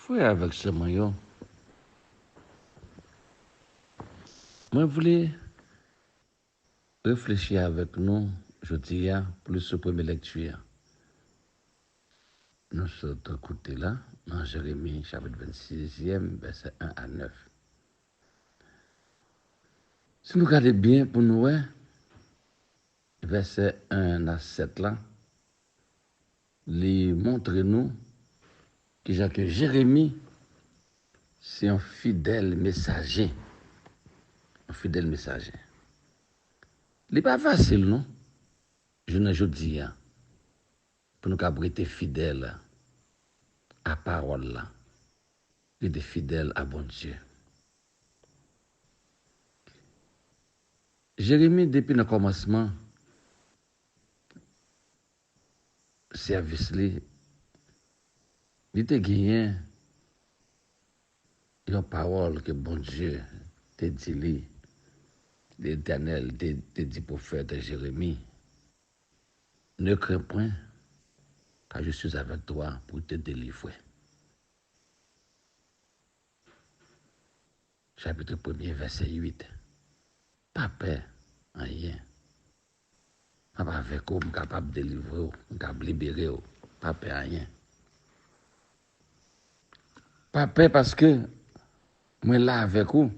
Frère avec ce maillot, moi, je voulais réfléchir avec nous, je dirais, plus sur la première lecture. Nous sommes écoutés là, dans Jérémie, chapitre 26e, verset 1 à 9. Si nous regardons bien pour nous, verset 1 à 7 là, il montre nous que Jérémie, c'est un fidèle messager. Un fidèle messager. Il n'est pas facile, non? Je ne dis pas. Pour nous être fidèles à la parole là. Il est fidèle à bon Dieu. Jérémie, depuis le commencement, service li, il était gagné une parole que bon Dieu t'a dit, l'Éternel t'a dit prophète Jérémie. Ne crains point, car je suis avec toi pour te délivrer. Chapitre 1er, verset 8. Pas peur, rien. Pas avec vous, je suis capable de délivrer, je suis capable de libérer, pas peur, rien. Pas peur parce que moi là avec vous.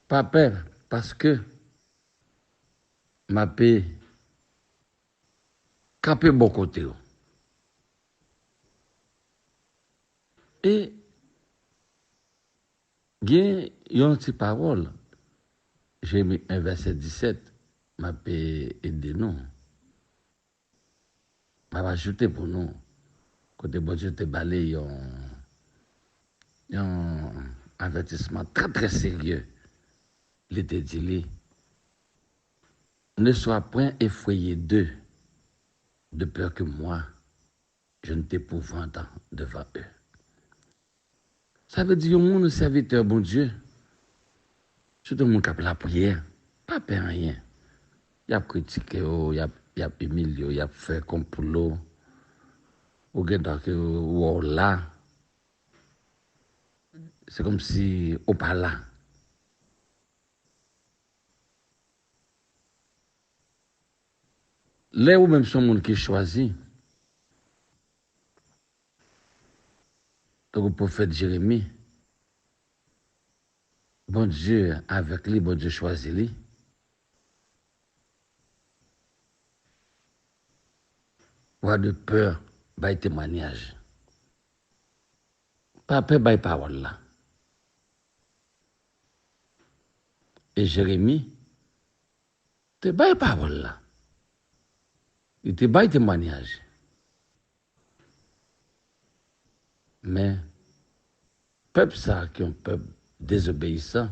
Pas peur parce que ma paix camper bon côté. Et il y a une petite parole. J'ai mis un verset 17. Ma paix aider nous. Ma va ajouter pour nous. Côté bon Dieu te balaye un avertissement très très sérieux. Il était dit, ne sois point effrayé d'eux, de peur que moi, je ne t'épouvante devant eux. Ça veut dire, mon serviteur, bon Dieu, surtout mon cap la prière, pas peur rien. Il a critiqué, il a humilié, il a fait comme pour l'eau. Ou là, c'est comme si on pas là. Là où même son monde qui choisit, donc le prophète Jérémie, bon Dieu avec lui, bon Dieu choisit lui. Pas de peur, by témoignage. Pas peur, by parole là. Et Jérémie, te by parole là. Il te by témoignage. Mais, peuple ça, qui est un peuple désobéissant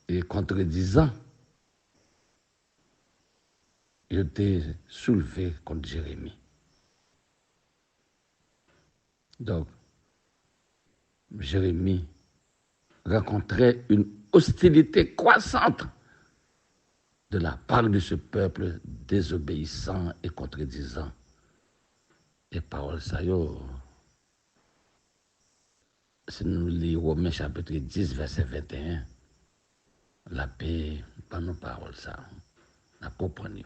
et contredisant, il était soulevé contre Jérémie. Donc, Jérémie rencontrait une hostilité croissante de la part de ce peuple désobéissant et contredisant. Et parole ça, si nous lisons Romains chapitre 10, verset 21, la paix, par nos paroles ça, la comprenons.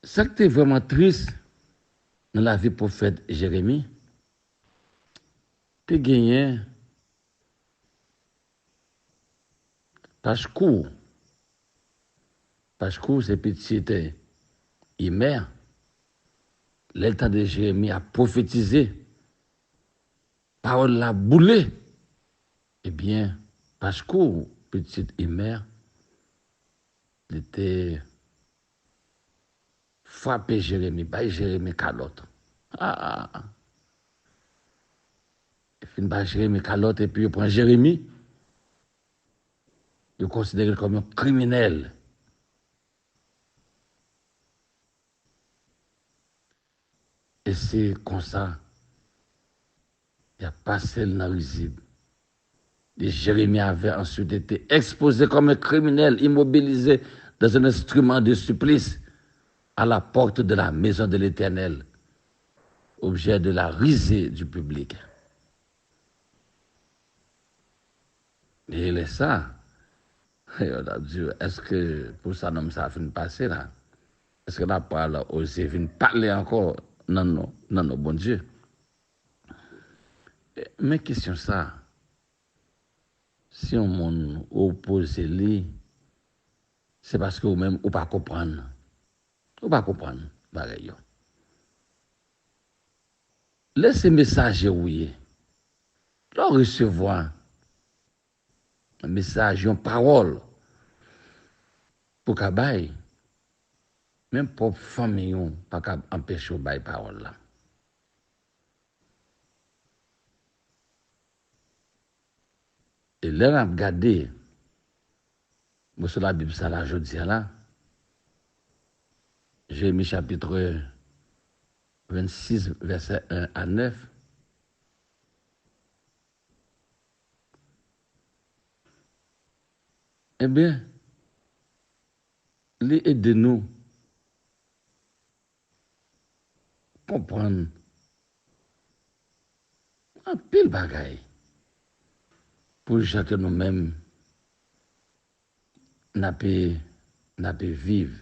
Ce qui est vraiment triste dans la vie prophète Jérémie, tu gagné page court. Page court, c'est petit Imer. L'état de Jérémie a prophétisé. Parole la boulée. Eh bien, page court, petit Imer, il était frappé Jérémie, bah Jérémie calotte. Il finit par Jérémie calotte et puis il prend Jérémie. Il est considéré comme un criminel. Et c'est comme ça, il a passé le risible. Et Jérémie avait ensuite été exposé comme un criminel, immobilisé dans un instrument de supplice à la porte de la maison de l'Éternel. objet de la risée du public. Et il est ça. Et on a dit, est-ce que pour ça, non, ça a fini de passer là? Est-ce que la parole aussi vient parler encore? Non, non, non, non, bon Dieu. Mais question ça, si on monde oppose lui, c'est parce que vous-même, vous ne pas comprendre. Vous ne pas comprendre, pareil. Laissez message oui. Leur recevoir un message, une parole pour qu'à bail, même pour famille, pas qu'à empêcher de parole là. Et là, on a regardé, sur la Bible, ça là, je dis là, Jérémie chapitre 26, verset 1 à 9. Eh bien, les aidez-nous comprendre un pile bagaille pour que nous-mêmes n'a pas vivre.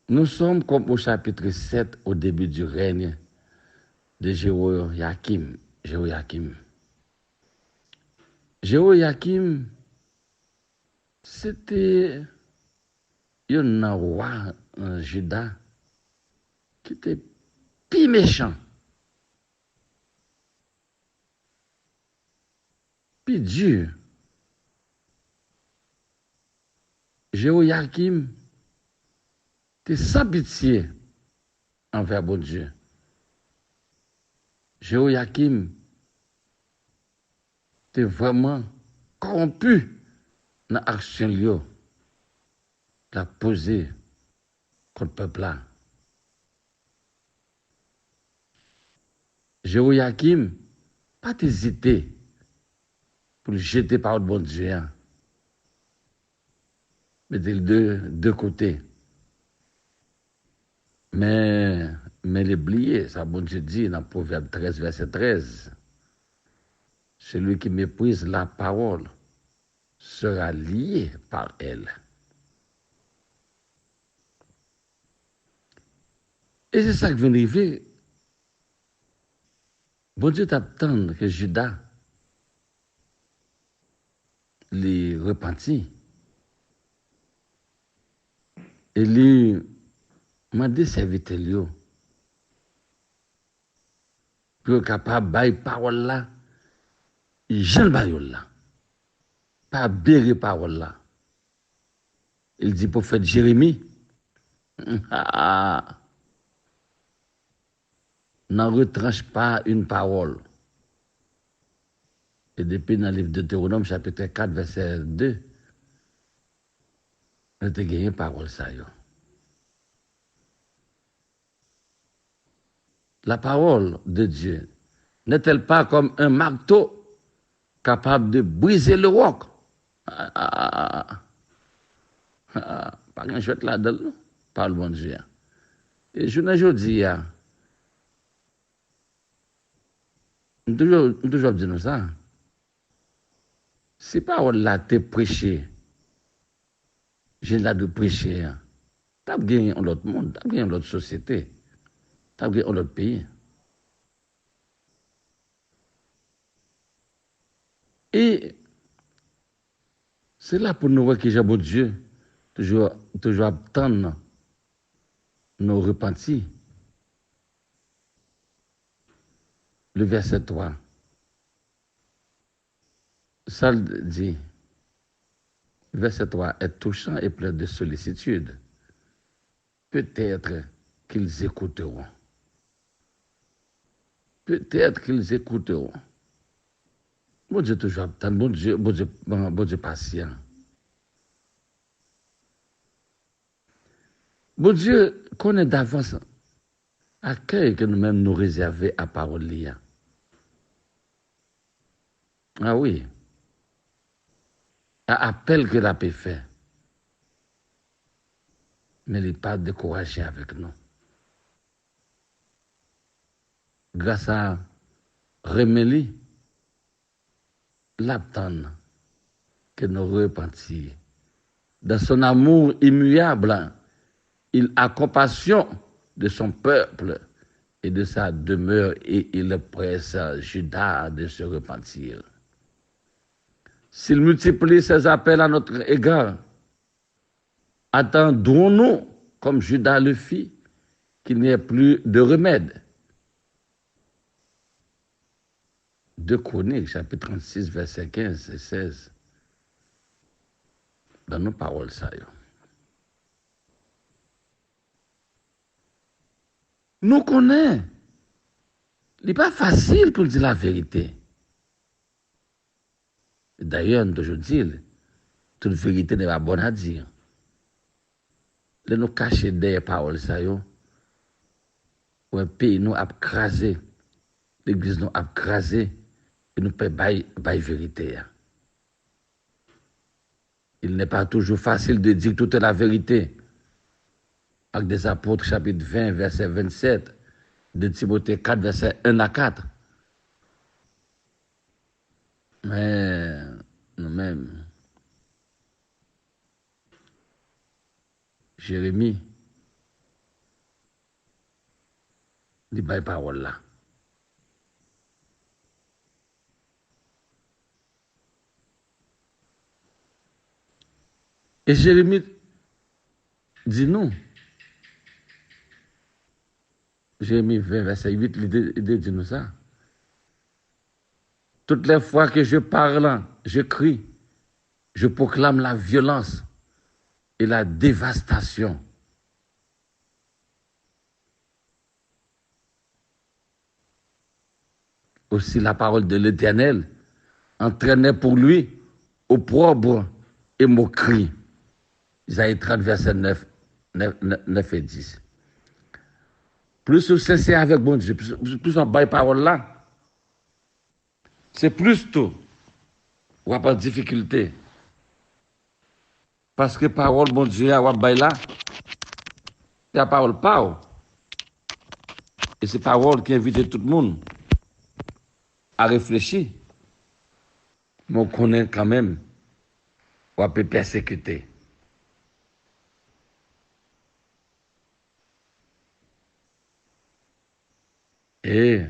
Nous sommes comme au chapitre 7, au début du règne de Jéhoiakim. Jéhoiakim, c'était un roi en Juda qui était plus méchant, plus dur. Jéhoiakim était sans pitié envers bon Dieu. Jéhoiakim était vraiment corrompu dans l'action qu'il a posée contre le peuple là. Jéhoiakim, pas hésité pour le jeter par le bon Dieu. Hein. Mettez-le de côté. Mais l'oublier, ça, bon Dieu dit dans Proverbe 13, verset 13, celui qui méprise la parole sera lié par elle. Et c'est ça qui vient d'arriver. Bon Dieu t'attend que Judas les repentit. Et lui m'a dit serviteur pour être capable de bailler parole là, et Jean le baille là. Pas bérer parole là. Il dit prophète Jérémie, n'en retranche pas une parole. Et depuis dans le livre de Deutéronome, chapitre 4, verset 2, on a gagné parole ça. Yo. La parole de Dieu n'est-elle pas comme un marteau capable de briser le roc? Pas grand chose là-dedans, par le bon Dieu. Et je ne dis pas, toujours dire ça. Si parole là t'es prêché, j'ai là de prêcher, t'as gagné dans l'autre monde, t'as gagné dans l'autre société, t'as gagné dans l'autre pays. Et c'est là pour nous voir que j'ai bon Dieu, toujours attendre nos repentis. Le verset 3, ça dit, verset 3 est touchant et plein de sollicitude. Peut-être qu'ils écouteront. Peut-être qu'ils écouteront. Bon Dieu toujours attend, bon Dieu patient. Bon Dieu connaît d'avance accueil que nous-mêmes nous réserver à parole liée. Ah oui. À appel que la paix fait. mais il n'est pas découragé avec nous. Grâce à Remélie, l'attendre que nous repentir. Dans son amour immuable, il a compassion de son peuple et de sa demeure et il presse Judas de se repentir. S'il multiplie ses appels à notre égard, attendons-nous, comme Judas le fit, qu'il n'y ait plus de remède. 2 Chroniques, chapitre 36, versets 15 et 16. Dans nos paroles, ça. Nous connaissons. Il n'est pas facile pour dire la vérité. D'ailleurs, je dis, toute vérité n'est pas bonne à dire. De nous cacher des paroles, ça, ou un pays nous a crasé, l'église nous a crasé, et nous peut pas vérité. Il n'est pas toujours facile de dire toute la vérité. Actes des Apôtres, chapitre 20, verset 27, de Timothée 4, verset 1 à 4. Mais nous-mêmes, Jérémie, dit pas parole là. Et Jérémie dit non. Jérémie 20, verset 8, il dit nous ça. Toutes les fois que je parle, je crie, je proclame la violence et la dévastation. Aussi la parole de l'Éternel entraînait pour lui opprobre et moquerie. Isaïe 30, verset 9 et 10. Plus vous cessez avec bon Dieu, plus on baille parole là, c'est plus tôt. On va pas de difficulté. Parce que parole bon Dieu, on va baille là, c'est la parole pas. Et c'est parole qui invite tout le monde à réfléchir. Mais on connaît quand même, on peut persécuter. Et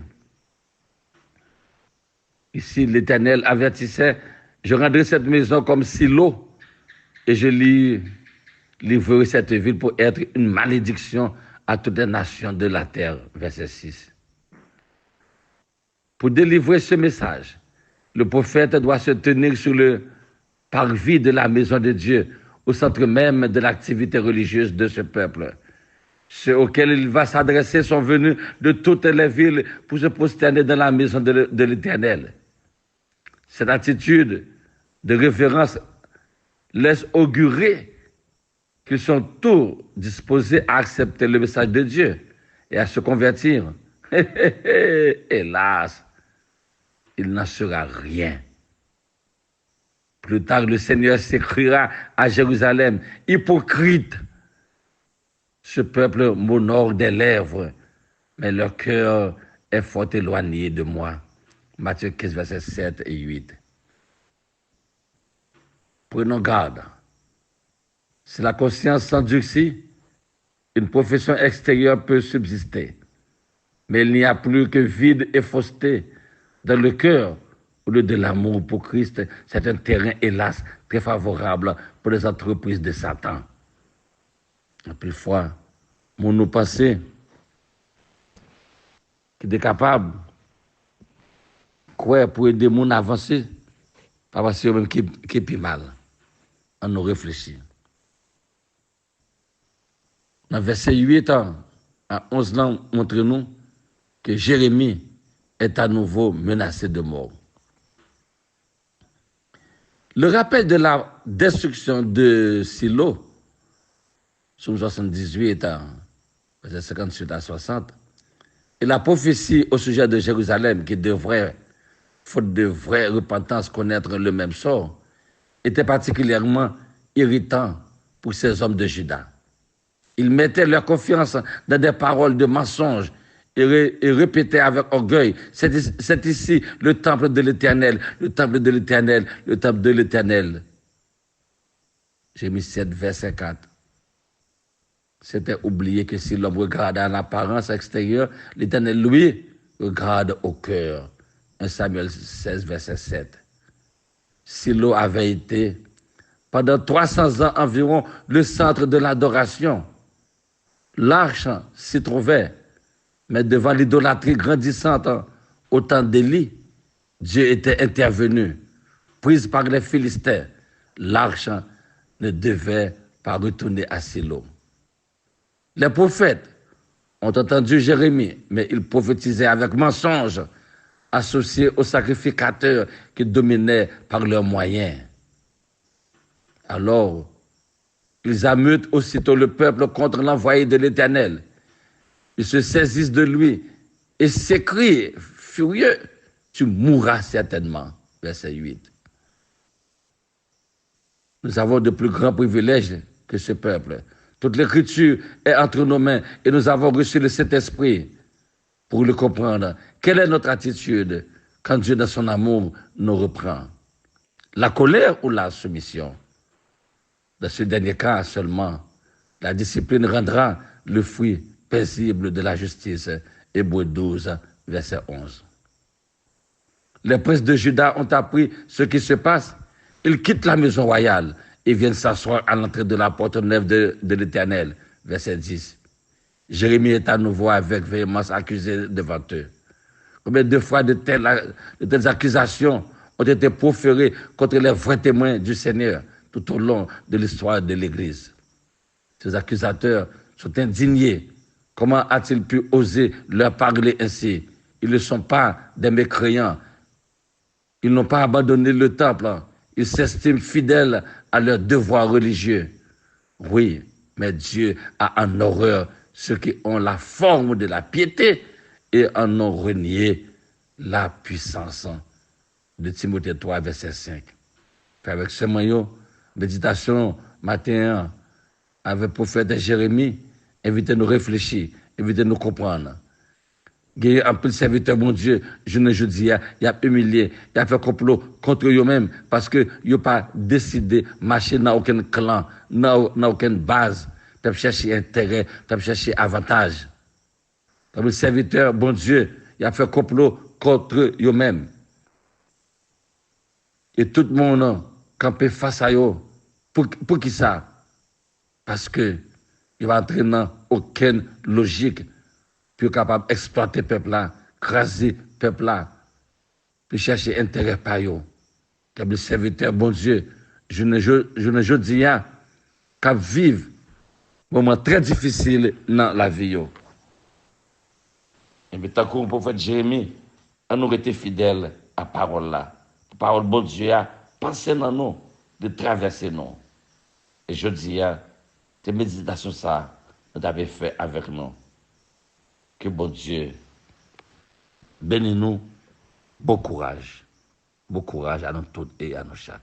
ici, l'Éternel avertissait, je rendrai cette maison comme silo et je livrerai cette ville pour être une malédiction à toutes les nations de la terre. Verset 6. Pour délivrer ce message, le prophète doit se tenir sur le parvis de la maison de Dieu, au centre même de l'activité religieuse de ce peuple. Ceux auxquels il va s'adresser sont venus de toutes les villes pour se prosterner dans la maison de l'Éternel. Cette attitude de révérence laisse augurer qu'ils sont tous disposés à accepter le message de Dieu et à se convertir. Hélas, il n'en sera rien. Plus tard, le Seigneur s'écriera à Jérusalem, hypocrite. Ce peuple m'honore des lèvres, mais leur cœur est fort éloigné de moi. Matthieu 15, versets 7 et 8. Prenons garde. Si la conscience s'endurcit, une profession extérieure peut subsister. Mais il n'y a plus que vide et fausseté dans le cœur. Au lieu de l'amour pour Christ, c'est un terrain, hélas, très favorable pour les entreprises de Satan. La plus fois, mon nous passé, qui est capable, quoi, pour aider mon avancer, pas parce que même qui est plus mal. On nous réfléchit. Dans verset 8 à 11 ans, montre-nous que Jérémie est à nouveau menacé de mort. Le rappel de la destruction de Silo, Somme 78, verset 58 à 60, et la prophétie au sujet de Jérusalem qui devrait, faute de vraie repentance, connaître le même sort, était particulièrement irritant pour ces hommes de Juda. Ils mettaient leur confiance dans des paroles de mensonges et répétaient avec orgueil, c'est ici le temple de l'Éternel, le temple de l'Éternel, le temple de l'Éternel. Jérémie 7, verset 4. C'était oublié que si l'homme regarde en apparence extérieure, l'Éternel, lui, regarde au cœur. 1 Samuel 16, verset 7. Silo avait été, pendant 300 ans environ, le centre de l'adoration. L'arche s'y trouvait, mais devant l'idolâtrie grandissante au temps d'Élie, Dieu était intervenu. Prise par les Philistins, l'arche ne devait pas retourner à Silo. Les prophètes ont entendu Jérémie, mais ils prophétisaient avec mensonge, associés aux sacrificateurs qui dominaient par leurs moyens. Alors, ils ameutent aussitôt le peuple contre l'envoyé de l'Éternel. Ils se saisissent de lui et s'écrient, furieux, tu mourras certainement. Verset 8. Nous avons de plus grands privilèges que ce peuple. Toute l'écriture est entre nos mains et nous avons reçu le Saint-Esprit pour le comprendre. Quelle est notre attitude quand Dieu, dans son amour, nous reprend? La colère ou la soumission? Dans ce dernier cas seulement, la discipline rendra le fruit paisible de la justice. Hébreux 12, verset 11. Les princes de Juda ont appris ce qui se passe. Ils quittent la maison royale et viennent s'asseoir à l'entrée de la porte neuve de l'Éternel. Verset 10. Jérémie est à nouveau avec véhémence accusé devant eux. Combien de fois de telles accusations ont été proférées contre les vrais témoins du Seigneur tout au long de l'histoire de l'Église? Ces accusateurs sont indignés. Comment a-t-il pu oser leur parler ainsi? Ils ne sont pas des mécréants. Ils n'ont pas abandonné le temple. Ils s'estiment fidèles à leurs devoirs religieux. Oui, mais Dieu a en horreur ceux qui ont la forme de la piété et en ont renié la puissance. De Timothée 3, verset 5. Avec ce maillot, méditation matin avec le prophète Jérémie, invitez-nous à réfléchir, invitez-nous à comprendre. Il y a un peu de serviteur, mon Dieu, je ne dis, il a humilié, il a fait complot contre eux-mêmes parce que ils n'ont pas décidé de marcher dans aucun clan, dans aucune base, pour chercher intérêt, pour chercher avantage. Comme le serviteur, bon Dieu, il a fait complot contre eux-mêmes. Et tout le monde campé face à eux. Pour qui ça? Parce que il va entrer dans aucune logique pour capable d'exploiter le peuple-là, craser le peuple-là, pour chercher intérêt par eux. Comme le serviteur, bon Dieu, je ne dis qu'à vivre un moment très difficile dans la vie. Et bien, tant que le prophète Jérémie, on nous été fidèles à la parole là. La parole, bon Dieu, a pensé dans nous, de traverser nous. Et je dis, ces méditations, ça, nous avons fait avec nous. Que bon Dieu bénisse nous. Bon courage à nous tous et à nous chaque.